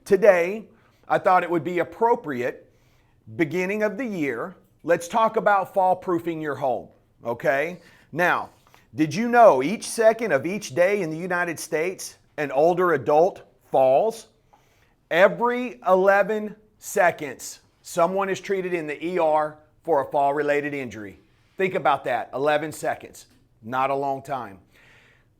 Today, I thought it would be appropriate, beginning of the year, let's talk about fall-proofing your home, okay? Now, did you know each second of each day in the United States, an older adult falls? Every 11 seconds, someone is treated in the ER for a fall-related injury. Think about that, 11 seconds, not a long time.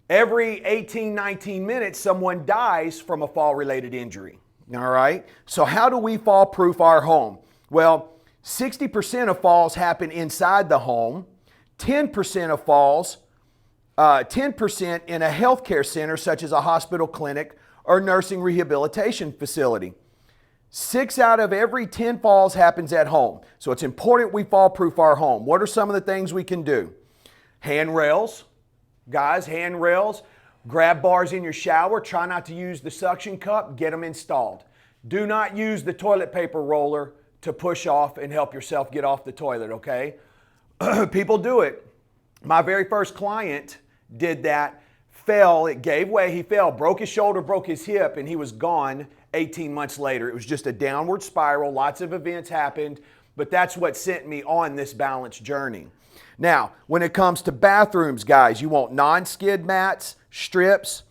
Every 18, 19 minutes, someone dies from a fall-related injury. All right, so how do we fall-proof our home? Well, 60% of falls happen inside the home, 10% of falls, 10% in a healthcare center such as a hospital, clinic, or nursing rehabilitation facility. 6 out of every 10 falls happens at home. So it's important we fall-proof our home. What are some of the things we can do? Handrails, guys, handrails. Grab bars in your shower. Try not to use the suction cup. Get them installed. Do not use the toilet paper roller to push off and help yourself get off the toilet, okay? People do it. My very first client did that, fell, it gave way, he fell, broke his shoulder, broke his hip, and he was gone 18 months later. It was just a downward spiral. Lots of events happened, but that's what sent me on this balance journey. Now, when it comes to bathrooms, guys, you want non-skid mats, strips.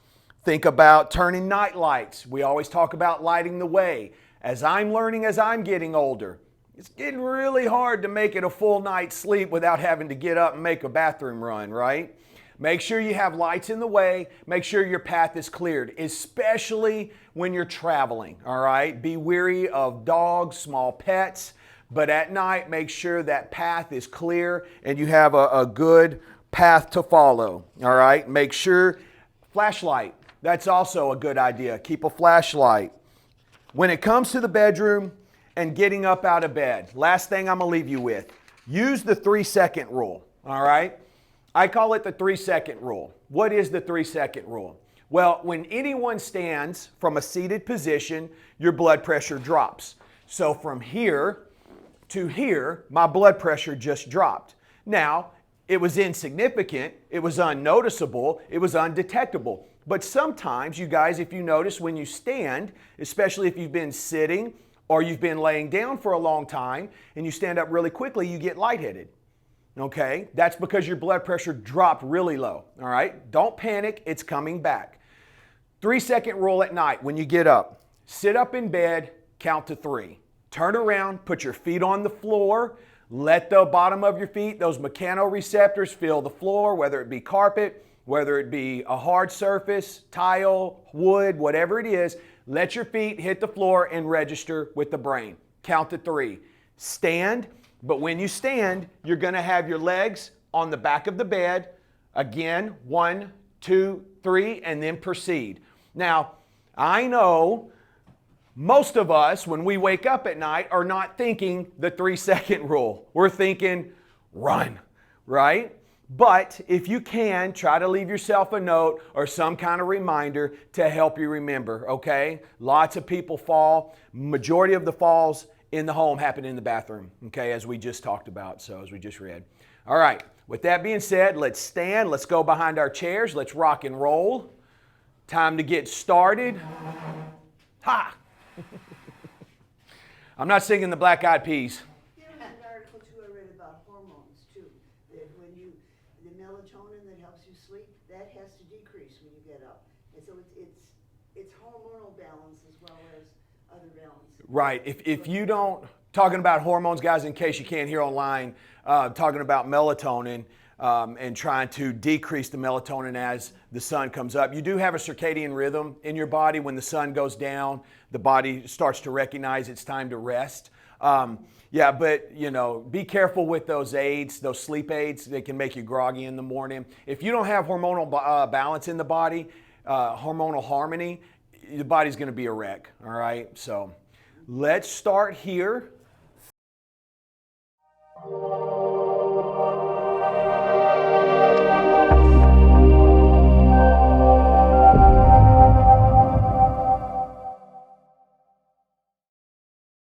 Think about turning night lights. We always talk about lighting the way. As I'm learning, as I'm getting older, it's getting really hard to make it a full night's sleep without having to get up and make a bathroom run, right? Make sure you have lights in the way. Make sure your path is cleared, especially when you're traveling, all right? Be wary of dogs, small pets. But at night, make sure that path is clear and you have a good path to follow, all right? Make sure, flashlight, that's also a good idea. Keep a flashlight. When it comes to the bedroom and getting up out of bed, last thing I'm gonna leave you with, use the 3-second rule, all right? I call it the 3-second rule. What is the 3-second rule? Well, when anyone stands from a seated position, your blood pressure drops. So from here to here, my blood pressure just dropped. Now, it was insignificant, it was unnoticeable, it was undetectable. But sometimes, you guys, if you notice when you stand, especially if you've been sitting or you've been laying down for a long time and you stand up really quickly, you get lightheaded. Okay? That's because your blood pressure dropped really low. All right? Don't panic, it's coming back. 3-second rule at night when you get up. Sit up in bed, count to 3. Turn around, put your feet on the floor, let the bottom of your feet, those mechanoreceptors, feel the floor, whether it be carpet, whether it be a hard surface, tile, wood, whatever it is. Let your feet hit the floor and register with the brain. Count to 3. Stand, but when you stand, you're going to have your legs on the back of the bed. Again, 1, 2, 3, and then proceed. Now, I know most of us, when we wake up at night, are not thinking the 3-second rule. We're thinking, run, right? But if you can, try to leave yourself a note or some kind of reminder to help you remember, okay? Lots of people fall. Majority of the falls in the home happen in the bathroom, okay, as we just talked about, so as we just read. All right, with that being said, let's stand. Let's go behind our chairs. Let's rock and roll. Time to get started. Ha! I'm not singing the Black Eyed Peas. There was an article too I read about hormones too. That when the melatonin that helps you sleep, that has to decrease when you get up. And so it's hormonal balance as well as other balance. Right. If you don't, talking about hormones, guys, in case you can't hear online, talking about melatonin and trying to decrease the melatonin as the sun comes up. You do have a circadian rhythm in your body. When the sun goes down, the body starts to recognize it's time to rest. Yeah, but you know, be careful with those aids, those sleep aids. They can make you groggy in the morning. If you don't have hormonal balance in the body, hormonal harmony, the body's going to be a wreck. All right, so let's start here.